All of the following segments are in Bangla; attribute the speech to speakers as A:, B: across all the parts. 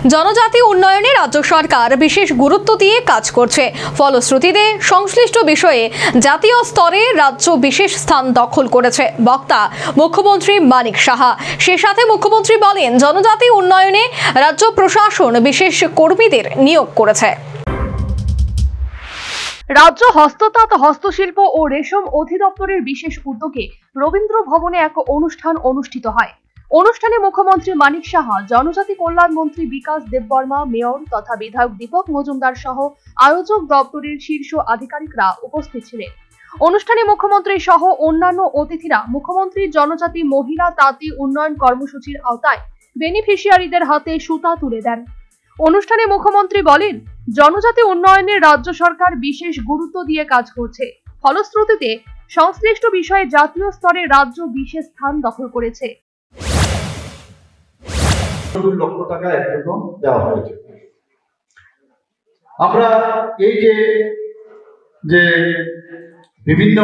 A: জনজাতি উন্নয়নে রাজ্য সরকার বিশেষ গুরুত্ব দিয়ে কাজ করছে। ফলশ্রুতিতে সংশ্লিষ্ট বিষয়ে জাতীয় স্তরে রাজ্য বিশেষ স্থান দখল করেছে বক্তা মুখ্যমন্ত্রী মানিক সাহা। সে সাথে মুখ্যমন্ত্রী বলেন, জনজাতি উন্নয়নে রাজ্য প্রশাসন বিশেষ কর্মীদের নিয়োগ করেছে। রাজ্য হস্ততাঁত, হস্তশিল্প ও রেশম অধিদপ্তরের বিশেষ উদ্যোগে রবীন্দ্র ভবনে এক অনুষ্ঠান অনুষ্ঠিত হয়। অনুষ্ঠানে মুখ্যমন্ত্রী মানিক সাহা, জনজাতি কল্যাণ মন্ত্রী বিকাশ দেববর্মা, মেয়র তথা বিধায়ক দীপক মজুমদার সহ আয়োজক দপ্তরের শীর্ষ আধিকারিকরা উপস্থিত ছিলেন। অনুষ্ঠানে মুখ্যমন্ত্রী সহ অন্যান্য অতিথিরা মুখ্যমন্ত্রী জনজাতি মহিলা তাঁতি উন্নয়ন কর্মসূচির আওতায় বেনিফিশিয়ারিদের হাতে সুতা তুলে দেন। অনুষ্ঠানে মুখ্যমন্ত্রী বলেন, জনজাতি উন্নয়নে রাজ্য সরকার বিশেষ গুরুত্ব দিয়ে কাজ করছে। ফলশ্রুতিতে সংশ্লিষ্ট বিষয়ে জাতীয় স্তরে রাজ্য বিশেষ স্থান দখল করেছে।
B: 2 লক্ষ টাকা এর জন্য দেওয়া হয়েছে। আমরা এই যে বিভিন্ন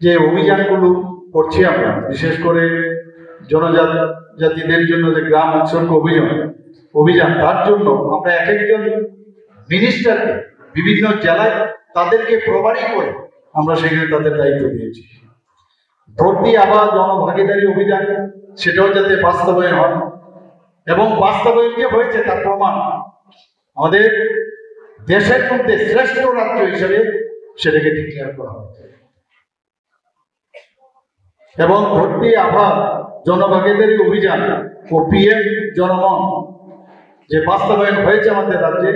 B: যে অভিযানগুলো করছি, আমরা বিশেষ করে জনজাতিদের জন্য যে গ্রাম উৎসর্গ অভিযান, তার জন্য আমরা এক একজন মিনিস্টারকে বিভিন্ন জেলায় তাদেরকে প্রভারী করে আমরা সেখানে তাদের দায়িত্ব দিয়েছি। ধরতি আবার জনভাগিদারি অভিযান, সেটাও যাতে বাস্তবায়ন হয় এবং বাস্তবায়ন যে হয়েছে তার প্রমাণ আমাদের দেশের মধ্যে শ্রেষ্ঠ রাজ্য হিসেবে সেটাকে ডিক্লেয়ার করা হয়েছে। এবং ধরতি আবার জনভাগিদারি অভিযান ও PM জনমন যে বাস্তবায়ন হয়েছে আমাদের রাজ্যে,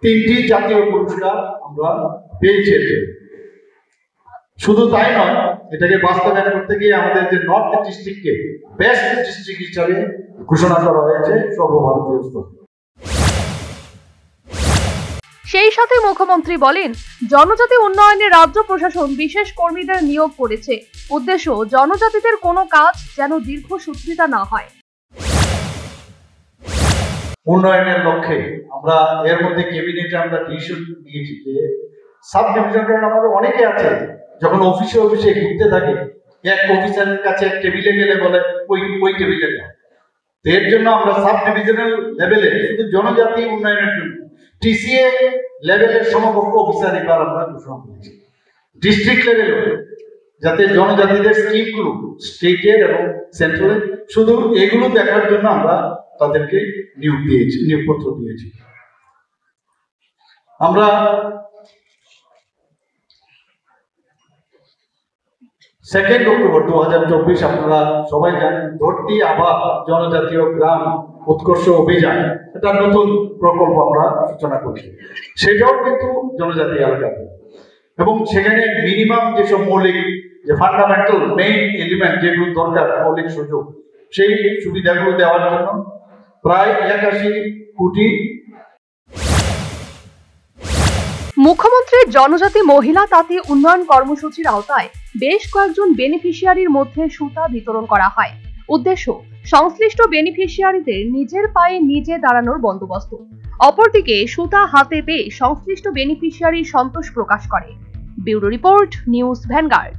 B: 3টি জাতীয় পুরস্কার আমরা পেয়েছি। শুধু তাই নয়, এটাকে বাস্তবায়ন করতে গিয়ে আমাদের যে নর্থ ডিস্ট্রিক্টকে বেস্ট ডিস্ট্রিক্ট হিসাবে ঘোষণা করা হয়েছে সর্বভারতীয় স্তরে।
A: সেই সাথে মুখ্যমন্ত্রী বলেন, জনজাতি উন্নয়নে রাজ্য প্রশাসন বিশেষ কর্মীদের নিয়োগ করেছে। উদ্দেশ্য, জনজাতিদের কোনো কাজ যেন দীর্ঘসূত্রিতা না হয়।
B: উন্নয়নের লক্ষ্যে আমরা এর মধ্যে ক্যাবিনেটে আমরা ডিসিশন নিয়েছি যে সাব ডিভিশন আমাদের অনেকে আছে, যখন অফিসে ঘুরতে থাকে, এক অফিসারের কাছে এক টেবিলে গেলে বলে ওই টেবিলে যাও। এর জন্য আমরা সাব ডিভিশনাল লেভেলে শুধু জনজাতি উন্নয়নের জন্য TCA লেভেলের সমকক্ষ অফিসার এবার আমরা ঘোষণা করেছি। ডিস্ট্রিক্ট লেভেলে যাতে জনজাতিদের স্কিমগুলো স্টেটের এবং সেন্ট্রালের শুধু এগুলো দেখার জন্য আমরা তাদেরকে নিয়োগপত্র দিয়েছি। আমরা 2 অক্টোবর 2024 আপনারা সবাই জানেন, ধরতি আবার জনজাতীয় গ্রাম উৎকর্ষ অভিযান, এটা নতুন প্রকল্প আমরা সূচনা করছি। সেটাও কিন্তু জনজাতি এলাকাতে, এবং সেখানে মিনিমাম যেসব মৌলিক যে ফান্ডামেন্টাল মেইন এলিমেন্ট যেগুলো দরকার, মৌলিক সুযোগ, সেই সুবিধাগুলো দেওয়ার জন্য প্রায় 81 কোটি।
A: মুখ্যমন্ত্রীর জনজাতি মহিলা তাঁতি উন্নয়ন কর্মসূচির আওতায় বেশ কয়েকজন বেনিফিশিয়ারির মধ্যে সুতা বিতরণ করা হয়। উদ্দেশ্য, সংশ্লিষ্ট বেনিফিশিয়ারিদের নিজের পায়ে নিজে দাঁড়ানোর বন্দোবস্ত। অপরদিকে সুতা হাতে পেয়ে সংশ্লিষ্ট বেনিফিশিয়ারি সন্তোষ প্রকাশ করে। Bureau report, news vanguard.